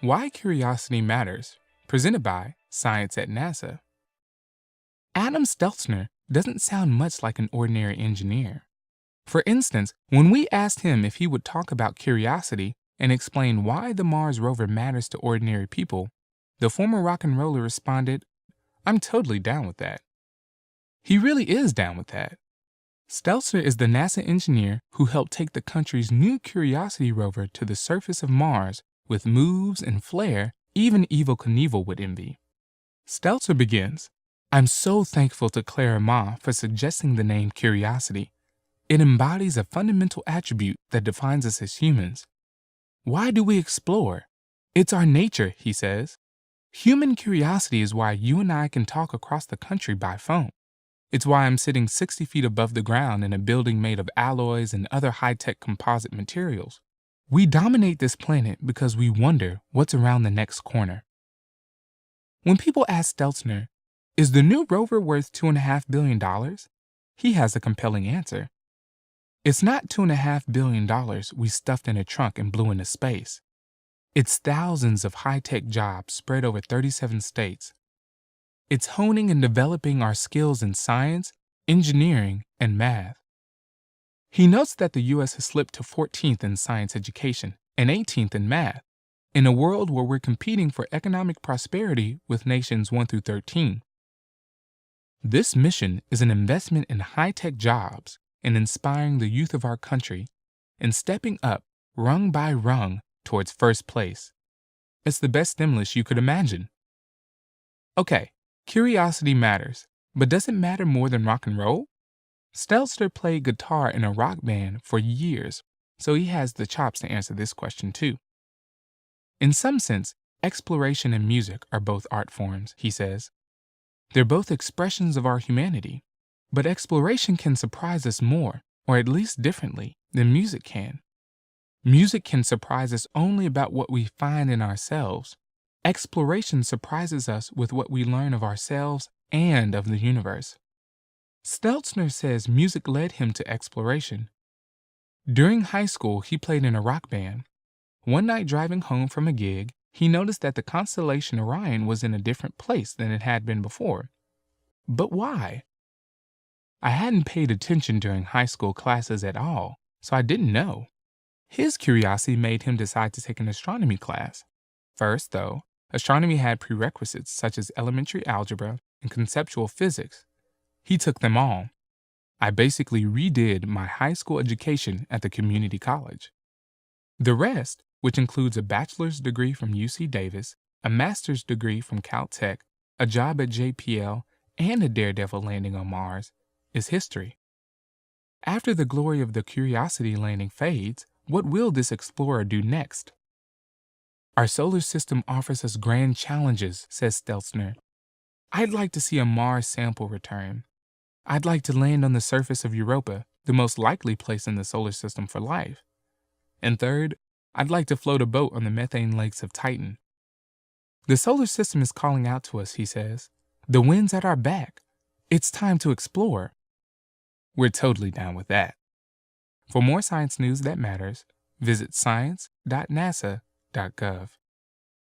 Why Curiosity Matters, presented by Science at NASA. Adam Steltzner doesn't sound much like an ordinary engineer. For instance, when we asked him if he would talk about curiosity and explain why the Mars rover matters to ordinary people, the former rock and roller responded, "I'm totally down with that." He really is down with that. Steltzner is the NASA engineer who helped take the country's new Curiosity rover to the surface of Mars with moves and flair even Evel Knievel would envy. Steltzner begins, "I'm so thankful to Clara Ma for suggesting the name Curiosity. It embodies a fundamental attribute that defines us as humans. Why do we explore? It's our nature," he says. "Human curiosity is why you and I can talk across the country by phone. It's why I'm sitting 60 feet above the ground in a building made of alloys and other high-tech composite materials. We dominate this planet because we wonder what's around the next corner." When people ask Steltzner, "Is the new rover worth $2.5 billion?" he has a compelling answer. It's not $2.5 billion we stuffed in a trunk and blew into space. It's thousands of high-tech jobs spread over 37 states. It's honing and developing our skills in science, engineering, and math. He notes that the U.S. has slipped to 14th in science education and 18th in math, in a world where we're competing for economic prosperity with nations 1 through 13. This mission is an investment in high-tech jobs and inspiring the youth of our country and stepping up, rung by rung, towards first place. It's the best stimulus you could imagine. Okay, curiosity matters, but does it matter more than rock and roll? Steltzner played guitar in a rock band for years, so he has the chops to answer this question too. In some sense, exploration and music are both art forms, he says. They're both expressions of our humanity, but exploration can surprise us more, or at least differently, than music can. Music can surprise us only about what we find in ourselves. Exploration surprises us with what we learn of ourselves and of the universe. Steltzner says music led him to exploration. During high school, he played in a rock band. One night driving home from a gig, he noticed that the constellation Orion was in a different place than it had been before. But why? "I hadn't paid attention during high school classes at all, so I didn't know." His curiosity made him decide to take an astronomy class. First, though, astronomy had prerequisites such as elementary algebra and conceptual physics. He took them all. "I basically redid my high school education at the community college." The rest, which includes a bachelor's degree from UC Davis, a master's degree from Caltech, a job at JPL, and a daredevil landing on Mars, is history. After the glory of the Curiosity landing fades, what will this explorer do next? "Our solar system offers us grand challenges," says Steltzner. "I'd like to see a Mars sample return. I'd like to land on the surface of Europa, the most likely place in the solar system for life. And third, I'd like to float a boat on the methane lakes of Titan." The solar system is calling out to us, he says. The wind's at our back. It's time to explore. We're totally down with that. For more science news that matters, visit science.nasa.gov.